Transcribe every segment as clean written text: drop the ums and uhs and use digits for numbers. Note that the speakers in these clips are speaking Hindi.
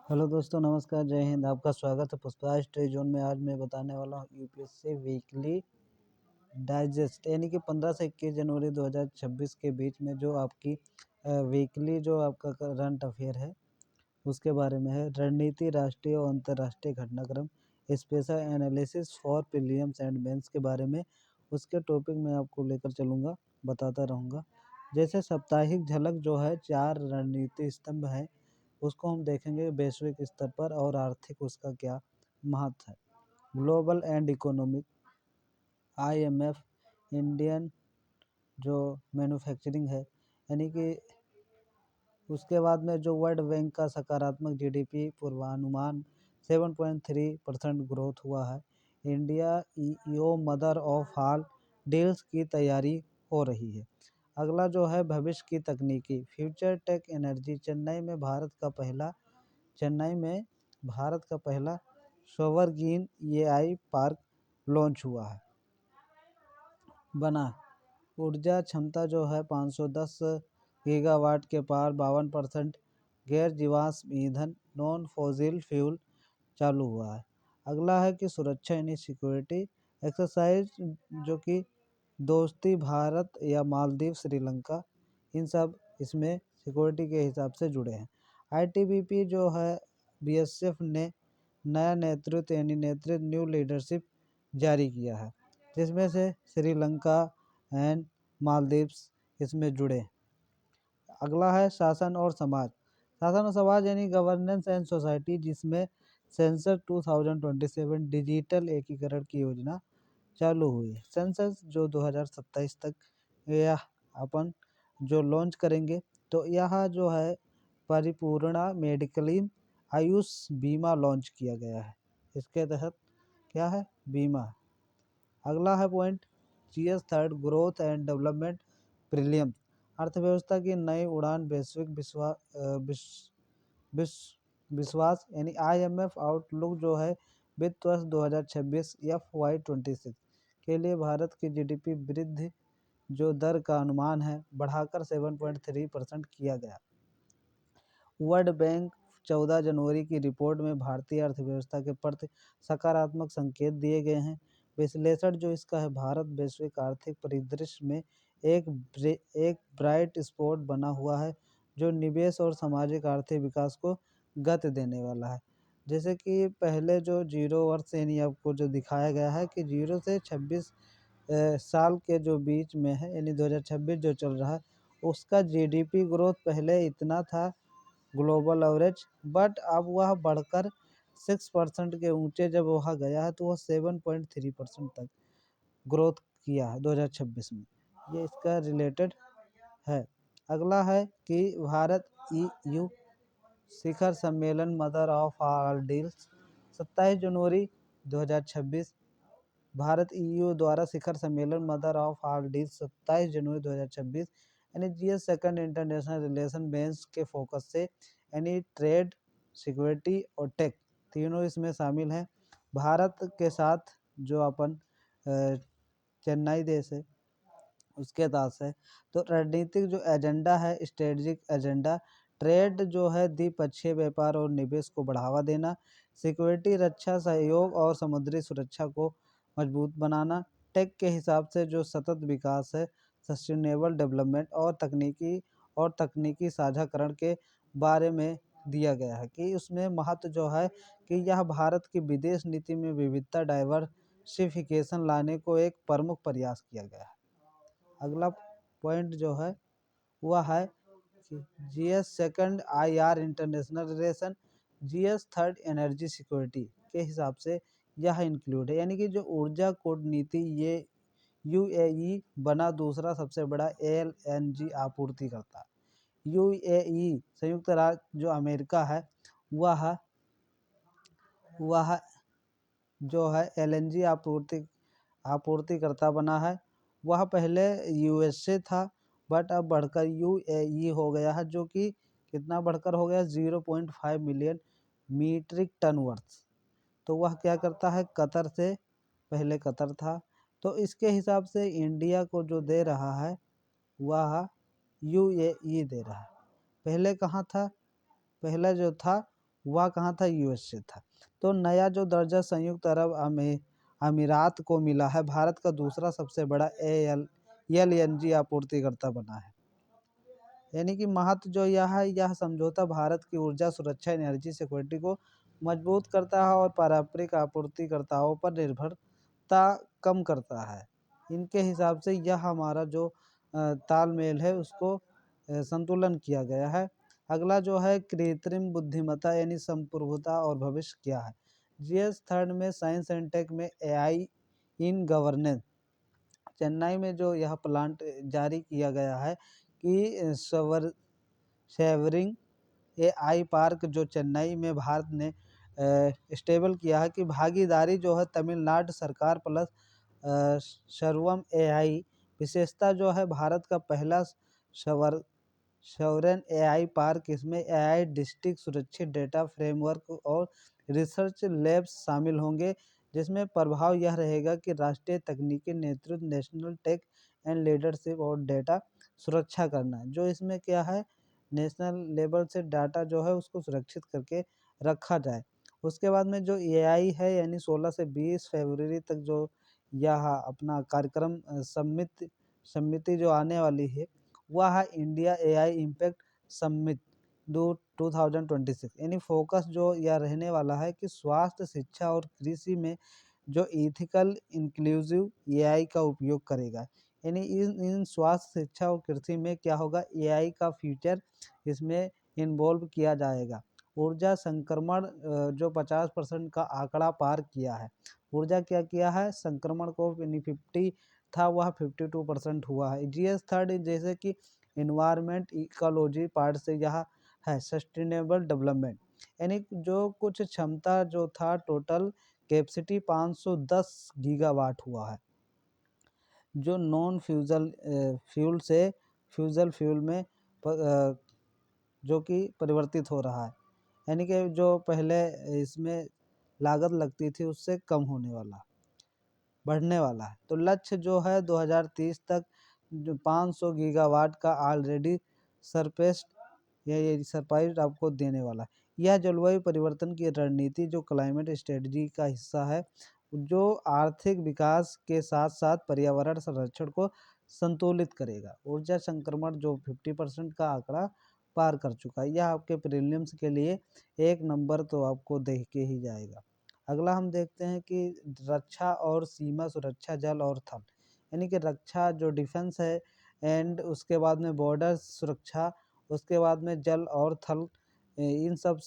हेलो दोस्तों, नमस्कार, जय हिंद। आपका स्वागत है पुष्पराज स्टडी जोन में। आज मैं बताने वाला हूँ यूपीएससी वीकली डाइजेस्ट, यानी कि 15 से 21 जनवरी 2026 के बीच में जो आपकी वीकली जो आपका करंट अफेयर है उसके बारे में है। रणनीति, राष्ट्रीय और अंतर्राष्ट्रीय घटनाक्रम, special analysis for prelims and mains के बारे में उसके टॉपिक में आपको लेकर चलूँगा, बताता रहूँगा। जैसे साप्ताहिक झलक जो है 4 रणनीति स्तंभ है, उसको हम देखेंगे वैश्विक स्तर पर और आर्थिक उसका क्या महत्व है। Global and economic, IMF, Indian जो मैन्युफैक्चरिंग है, यानी कि उसके बाद में जो वर्ल्ड बैंक का सकारात्मक जीडीपी पूर्वानुमान 7.3% ग्रोथ हुआ है। India EU mother of all deals की तैयारी हो रही है। अगला जो है भविष्य की तकनीकी, फ्यूचर टेक एनर्जी, चेन्नई में भारत का पहला सोवरग्रीन एआई पार्क लॉन्च हुआ है, बना। ऊर्जा क्षमता जो है 510 गीगावाट के पार, 52% गैर जीवाश्म ईंधन नॉन फॉसिल फ्यूल चालू हुआ है। अगला है कि सुरक्षा यानी सिक्योरिटी एक्सरसाइज, जो कि दोस्ती भारत या मालदीव, श्रीलंका, इन सब इसमें सिक्योरिटी के हिसाब से जुड़े हैं। आईटीबीपी जो है बीएसएफ ने नया नेतृत्व यानी नेतृत्व न्यू लीडरशिप जारी किया है, जिसमें से श्रीलंका एंड मालदीव्स इसमें जुड़े। अगला है शासन और समाज यानी गवर्नेंस एंड सोसाइटी, जिसमें सेंसस 2027 डिजिटल एकीकरण की योजना चालू हुई है। सेंसस जो 2027 तक यह अपन जो लॉन्च करेंगे, तो यह जो है परिपूर्णा मेडिकली आयुष बीमा लॉन्च किया गया है। इसके तहत क्या है, बीमा। अगला है point GS third, growth and development prelim, अर्थव्यवस्था की नई उड़ान, वैश्विक विश्वास यानी आईएमएफ आउटलुक जो है वित्त वर्ष 2026 FY26 के लिए भारत की जीडीपी वृद्धि जो दर का अनुमान है बढ़ाकर 7.3% किया गया। वर्ल्ड बैंक 14 जनवरी की रिपोर्ट में भारतीय अर्थव्यवस्था के प्रति सकारात्मक संकेत दिए गए हैं। विश्लेषण जो इसका है, भारत वैश्विक आर्थिक परिदृश्य में एक ब्राइट स्पॉट बना हुआ है, जो निवेश और सामाजिक आर्थिक विकास को गति देने वाला है। जैसे कि पहले जो 0 वर्ष यानी आपको जो दिखाया गया है कि 0 से 26 साल के जो बीच में है, यानी 2026 जो चल रहा है, उसका जीडीपी ग्रोथ पहले इतना था ग्लोबल एवरेज, बट अब वह बढ़कर 6% के ऊंचे जब वह गया है, तो वह 7.3% तक ग्रोथ किया है 2026 में। ये इसका रिलेटेड है। अगला है कि भारत ईयू शिखर सम्मेलन mother of all deals, 27 January 2026 Bharat EU द्वारा शिखर सम्मेलन मदर ऑफ ऑल डील्स 27 जनवरी 2026 यानी GS second international relation bench के फोकस से, यानी ट्रेड, सिक्योरिटी और टेक तीनों इसमें शामिल हैं। भारत के साथ जो अपन चेन्नई देश है उसके पास है। तो रणनीतिक जो एजेंडा है, स्ट्रेटजिक एजेंडा, ट्रेड जो है द्विपक्षीय व्यापार और निवेश को बढ़ावा देना, सिक्योरिटी रक्षा सहयोग और समुद्री सुरक्षा को मजबूत बनाना, टेक के हिसाब से जो सतत विकास है, सस्टेनेबल डेवलपमेंट और तकनीकी साझाकरण के बारे में दिया गया है कि उसमें महत्व जो है कि यह भारत की विदेश नीति में विविधता, डाइवर्सिफिकेशन लाने को एक प्रमुख प्रयास किया गया है। अगला पॉइंट जो है वह है कि GS second IR international relation, GS third energy security के हिसाब से यह इंक्लूड है, यानी कि जो ऊर्जा कूटनीति, ये यूएई बना दूसरा सबसे बड़ा एलएनजी आपूर्ति करता है। यूएई संयुक्त राज्य जो अमेरिका है वह जो है एलएनजी आपूर्तिकर्ता बना है। वह पहले यूएसए था, बट अब बढ़कर यूएई हो गया है, जो कि कितना बढ़कर हो गया, 0.5 मिलियन मीट्रिक टन वर्थ। तो वह क्या करता है, कतर से, पहले कतर था, तो इसके हिसाब से इंडिया को जो दे रहा है वह यूएई दे रहा है। पहले कहाँ था, पहले जो था वह कहाँ था, यूएस से था। तो नया जो दर्जा संयुक्त अरब अमीरात को मिला है, भारत का दूसरा सबसे बड़ा एलएनजी आपूर्तिकर्ता बना है। यानी कि महत्व जो यह समझौता भारत की ऊर्जा सुरक्षा, एनर्जी सिक्योरिटी को मजबूत करता है और पारंपरिक आपूर्तिकर्ताओं पर निर्भरता कम करता है। इनके हिसाब से यह हमारा जो तालमेल है उसको संतुलन किया गया है। अगला जो है कृत्रिम बुद्धिमत्ता यानी संप्रभुता और भविष्य क्या है। जीएस थर्ड में साइंस एंड टेक में एआई इन गवर्नेंस, चेन्नई में जो यह प्लांट जारी किया गया है कि सेवरिंग एआई पार्क जो चेन्नई में भारत ने स्टेबल किया है कि भागीदारी जो है तमिलनाडु सरकार प्लस सर्वम एआई। विशेषता जो है भारत का पहला सॉवरेन एआई पार्क, इसमें एआई डिस्ट्रिक्ट, सुरक्षित डेटा फ्रेमवर्क और रिसर्च लैब्स शामिल होंगे, जिसमें प्रभाव यह रहेगा कि राष्ट्रीय तकनीकी नेतृत्व, नेशनल टेक एंड लीडरशिप और डेटा सुरक्षा करना, जो इसमें क्या है नेशनल लेवल से डाटा जो है उसको सुरक्षित करके रखा जाए। उसके बाद में जो एआई है यानी 16 से 20 फरवरी तक जो यह अपना कार्यक्रम समिति जो आने वाली है वह है इंडिया एआई इम्पैक्ट समिट 2026। यानी फोकस जो यह रहने वाला है कि स्वास्थ्य, शिक्षा और कृषि में जो इथिकल इंक्लूसिव एआई का उपयोग करेगा। यानी इन स्वास्थ्य, शिक्षा और कृषि में क्या होगा, एआई का फ्यूचर इसमें इन्वॉल्व किया जाएगा। ऊर्जा संक्रमण जो 50% का आंकड़ा पार किया है। ऊर्जा क्या किया है, संक्रमण को 50 था वह 52% हुआ है। जीएस थर्ड जैसे कि इन्वायरमेंट, इकोलॉजी पार्ट से यह है सस्टेनेबल डेवलपमेंट, यानी जो कुछ क्षमता जो था टोटल कैपेसिटी 510 गीगावाट हुआ है, जो नॉन फ्यूजल फ्यूल से फ्यूजल फ्यूल में जो कि परिवर्तित हो रहा है। यानी कि जो पहले इसमें लागत लगती थी उससे कम होने वाला, बढ़ने वाला है। तो लक्ष्य जो है 2030 तक जो 500 गीगावाट का ऑलरेडी सरपेस्ड ये सरप्राइज आपको देने वाला है। यह जलवायु परिवर्तन की रणनीति जो क्लाइमेट स्ट्रेटजी का हिस्सा है, जो आर्थिक विकास के साथ साथ पर्यावरण संरक्षण को संतुलित करेगा। ऊर्जा संक्रमण जो 50% का आंकड़ा पार कर चुका है, यह आपके प्रीलिम्स के लिए 1 नंबर तो आपको देख के ही जाएगा। अगला हम देखते हैं कि रक्षा और सीमा सुरक्षा, जल और थल, यानी कि रक्षा जो डिफेंस है एंड उसके बाद में बॉर्डर सुरक्षा, उसके बाद में जल और थल, इन सब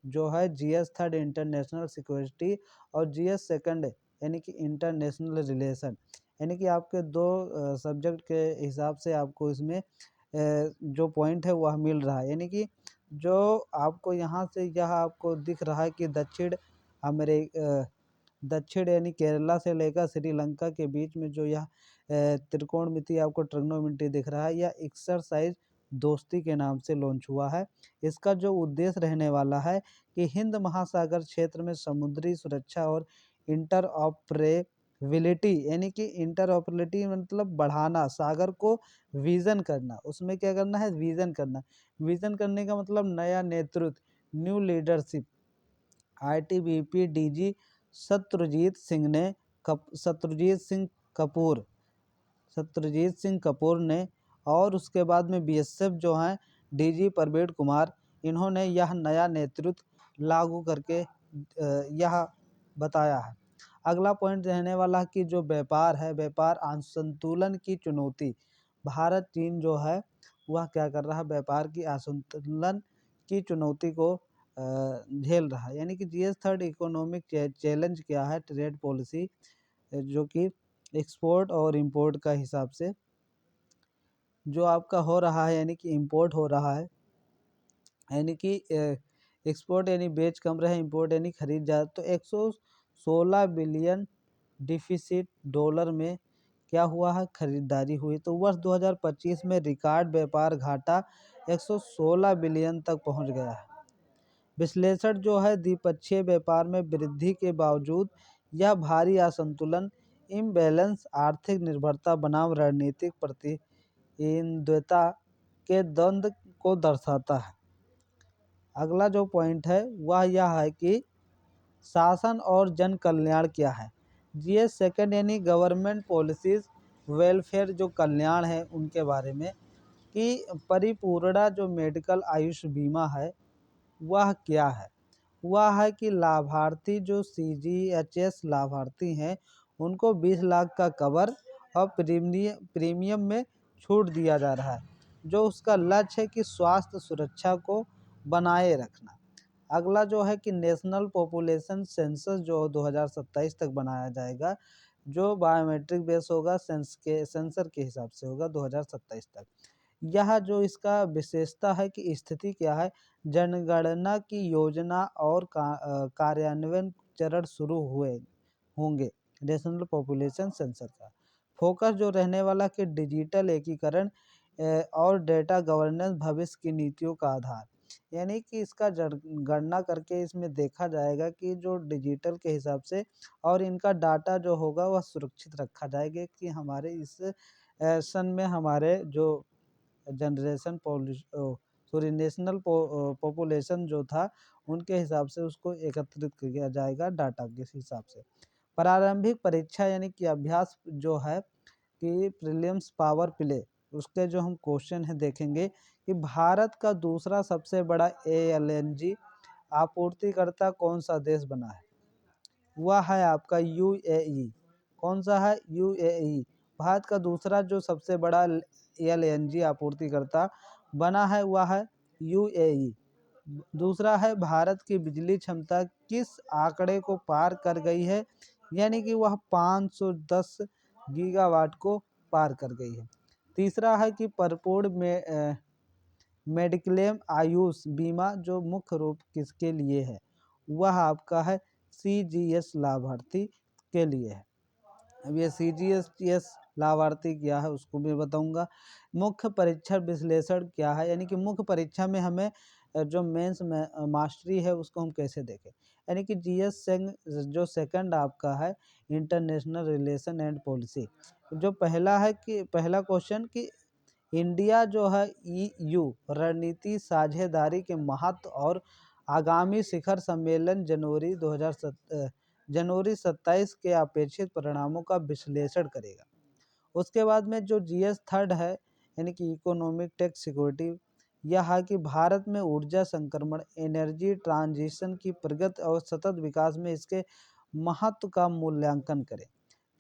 जो है जीएस थर्ड इंटरनेशनल सिक्योरिटी और जीएस सेकंड यानी कि इंटरनेशनल रिलेशन, यानी कि आपके दो सब्जेक्ट के हिसाब से आपको इसमें जो पॉइंट है वह मिल रहा है। यानी कि जो आपको यहाँ से यह आपको दिख रहा है कि दक्षिण यानी केरला से लेकर श्रीलंका के बीच में जो यह त्रिकोणमिति आपको ट्रिग्नोमेट्री दिख रहा है, यह एक्सरसाइज दोस्ती के नाम से लॉन्च हुआ है। इसका जो उद्देश्य रहने वाला है कि हिंद महासागर क्षेत्र में समुद्री सुरक्षा और इंटरऑपरेबिलिटी, यानी कि इंटरऑपरेबिलिटी मतलब बढ़ाना, सागर को विजन करना, उसमें क्या करना है, विजन करना। विजन करने का मतलब नया नेतृत्व, new leadership. ITBP DG Satyajit Singh ने सत्यजीत सिंह कपूर ने और उसके बाद में बीएसएफ जो हैं डीजी परवेज कुमार, इन्होंने यह नया नेतृत्व लागू करके यह बताया है। अगला पॉइंट रहने वाला कि जो व्यापार है, व्यापार असंतुलन की चुनौती, भारत चीन जो है वह क्या कर रहा है, व्यापार की असंतुलन की चुनौती को झेल रहा है। यानी कि जीएस थर्ड इकोनॉमिक चैलेंज क्या है, ट्रेड पॉलिसी जो कि एक्सपोर्ट और इंपोर्ट का हिसाब से जो आपका हो रहा है, यानी कि इंपोर्ट हो रहा है, यानी कि एक्सपोर्ट यानी बेच कम रहे, इंपोर्ट यानी खरीद ज़्यादा। तो 116 बिलियन डिफिसिट डॉलर में क्या हुआ है, खरीदारी हुई। तो वर्ष 2025 में रिकॉर्ड व्यापार घाटा 116 बिलियन तक पहुंच गया है। विश्लेषण जो है द्विपक्षीय व्यापार में वृद्धि के बावजूद यह भारी असंतुलन, इम्बैलेंस आर्थिक निर्भरता बनाम रणनीतिक प्रतिद्वंद्विता के द्वंद्व को दर्शाता है। अगला जो पॉइंट है वह यह है कि शासन और जन कल्याण क्या है। जीएस सेकंड यानी गवर्नमेंट पॉलिसीज वेलफेयर जो कल्याण है उनके बारे में, कि परिपूर्णा जो मेडिकल आयुष बीमा है वह क्या है। वह है कि लाभार्थी जो सीजीएचएस लाभार्थी हैं उनको 20 लाख का कवर और प्रीमियम में छूट दिया जा रहा है, जो उसका लक्ष्य है कि स्वास्थ्य सुरक्षा को बनाए रखना। अगला जो है कि नेशनल पॉपुलेशन सेंसस जो 2027 तक बनाया जाएगा, जो बायोमेट्रिक बेस होगा, सेंसर के हिसाब से होगा 2027 तक। यह जो इसका विशेषता है कि स्थिति क्या है, जनगणना की योजना और कार्यान्वयन चरण शुरू हुए होंगे नेशनल पॉपुलेशन सेंसर का। फोकस जो रहने वाला कि डिजिटल एकीकरण और डेटा गवर्नेंस भविष्य की नीतियों का आधार, यानी कि इसका गणना करके इसमें देखा जाएगा कि जो डिजिटल के हिसाब से और इनका डाटा जो होगा वह सुरक्षित रखा जाएगा कि हमारे इस सन में हमारे जो जनरेशन सॉरी नेशनल पॉपुलेशन जो था उनके हिसाब से उसको एकत्रित किया जाएगा डाटा के हिसाब से। प्रारंभिक परीक्षा यानी कि अभ्यास जो है कि प्रीलिम्स पावर प्ले, उसके जो हम क्वेश्चन है देखेंगे कि भारत का दूसरा सबसे बड़ा एएलएनजी आपूर्तिकर्ता कौन सा देश बना है। वह है आपका यूएई। कौन सा है? यूएई। भारत का दूसरा जो सबसे बड़ा एलएनजी आपूर्तिकर्ता बना है वह है यूएई। दूसरा है भारत की बिजली क्षमता किस आंकड़े को पार कर गई है, यानी कि वह 510 गीगावाट को पार कर गई है। तीसरा है कि परिपूर्ण में मेडिक्लेम आयुष बीमा जो मुख्य रूप किसके लिए है, वह आपका है सीजीएस लाभार्थी के लिए है। अब ये सीजीएस लाभार्थी क्या है उसको भी बताऊंगा। मुख्य परीक्षा विश्लेषण क्या है, यानी कि मुख्य परीक्षा में हमें जो मेंस में मास्टरी है उसको हम कैसे देखें, यानी कि जीएस जो सेकंड आपका है इंटरनेशनल रिलेशन एंड पॉलिसी। जो पहला है कि पहला क्वेश्चन कि इंडिया जो है ईयू रणनीति साझेदारी के महत्व और आगामी शिखर सम्मेलन जनवरी 27 के अपेक्षित परिणामों का विश्लेषण करेगा। उसके बाद में जो जीएस थर्ड है यानी कि इकोनॉमिक टेक सिक्योरिटी, यह है कि भारत में ऊर्जा संक्रमण एनर्जी ट्रांजिशन की प्रगति और सतत विकास में इसके महत्व का मूल्यांकन करें।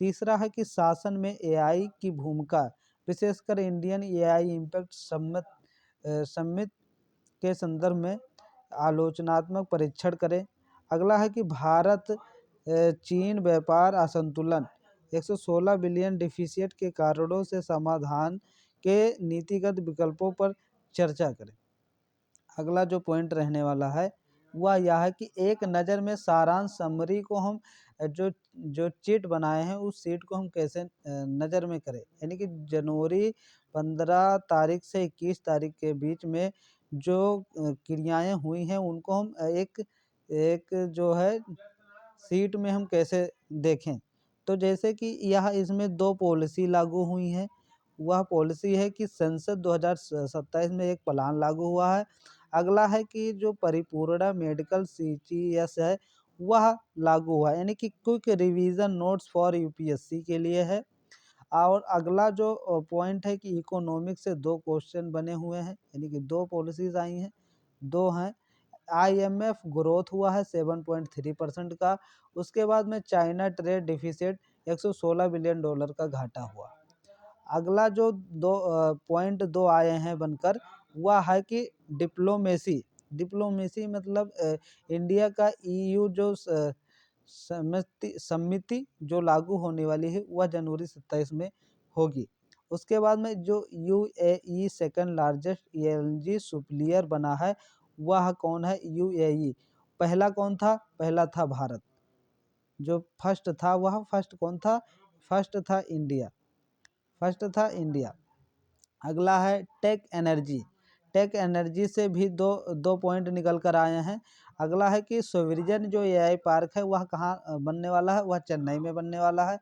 तीसरा है कि शासन में एआई की भूमिका, विशेषकर इंडियन एआई इम्पैक्ट समिट के संदर्भ में आलोचनात्मक परीक्षण करें। अगला है कि भारत चीन व्यापार असंतुलन 116 बिलियन डिफिसिट के कारणों से समाधान के नीतिगत विकल्पों पर चर्चा करें। अगला जो पॉइंट रहने वाला है वह यह है कि एक नज़र में सारांश समरी को हम जो जो चिट बनाए हैं उस सीट को हम कैसे नज़र में करें, यानी कि जनवरी 15 तारीख से 21 तारीख के बीच में जो क्रियाएं हुई हैं उनको हम एक एक जो है सीट में हम कैसे देखें। तो जैसे कि यह इसमें दो पॉलिसी लागू हुई हैं। वह पॉलिसी है कि संसद 2027 में एक प्लान लागू हुआ है। अगला है कि जो परिपूर्णा मेडिकल सीजीएस है वह लागू हुआ, यानी कि quick revision notes for UPSC के लिए है। और अगला जो पॉइंट है कि इकोनॉमिक से दो क्वेश्चन बने हुए हैं, यानी कि दो पॉलिसीज आई हैं, दो हैं। आईएमएफ ग्रोथ हुआ है 7.3% का। उसके बाद में China trade deficit 116 billion dollar का घाटा हुआ। अगला जो दो पॉइंट दो आए हैं बनकर वह है कि डिप्लोमेसी मतलब इंडिया का ईयू जो समिति जो लागू होने वाली है वह जनवरी 27 में होगी। उसके बाद में जो UAE second largest LNG supplier बना है वह कौन है? यूएई। पहला कौन था? पहला था भारत। जो फर्स्ट था वह फर्स्ट कौन था? फर्स्ट था इंडिया। फर्स्ट था इंडिया। अगला है टेक एनर्जी। टेक एनर्जी से भी दो पॉइंट निकल कर आए हैं। अगला है कि सोवरिजन जो एआई पार्क है वह कहाँ बनने वाला है? वह चेन्नई में बनने वाला है।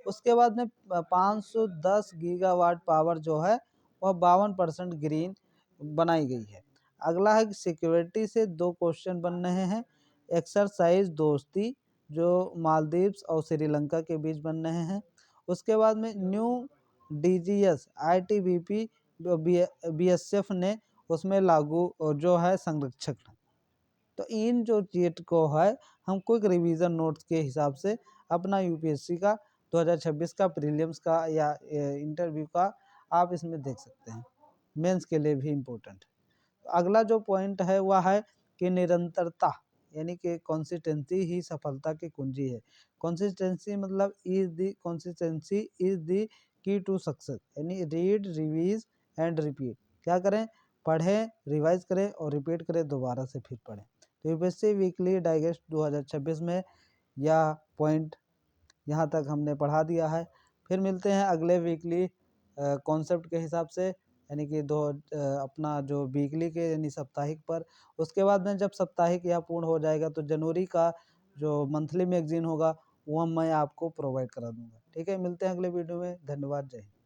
उसके बाद में 510 गीगावाट पावर जो है वह 52% ग्रीन बनाई गई है। अगला है सिक्योरिटी से 2 क्वेश्चन बन रहे हैं। एक्सरसाइज दोस्ती जो मालदीव्स और श्रीलंका के बीच बन रहे हैं। उसके बाद में न्यू डीजीएस आईटीबीपी बीएसएफ ने उसमें लागू जो है संरक्षक। तो इन जो चीज को है हम क्विक रिवीजन नोट्स के हिसाब से अपना यूपीएससी का 2026 का प्रीलिम्स का या इंटरव्यू का आप इसमें देख सकते हैं, मेंस के लिए भी इम्पोर्टेंट है। अगला जो पॉइंट है वह है कि निरंतरता यानी कि कंसिस्टेंसी ही सफलता की कुंजी है। कंसिस्टेंसी मतलब consistency is the key to success, यानी रीड रिवीज एंड रिपीट। क्या करें, पढ़ें, रिवाइज करें और रिपीट करें, दोबारा से फिर पढ़ें। तो यूपीएससी वीकली डाइजेस्ट 2026 में यह पॉइंट यहाँ तक हमने पढ़ा दिया है। फिर मिलते हैं अगले वीकली कॉन्सेप्ट के हिसाब से, यानी कि अपना जो वीकली के यानी साप्ताहिक पर। उसके बाद में जब साप्ताहिक यह पूर्ण हो जाएगा तो जनवरी का जो मंथली मैगजीन होगा वो मैं आपको प्रोवाइड करा दूंगा। ठीक है, मिलते हैं अगले वीडियो में। धन्यवाद, जय हिंद।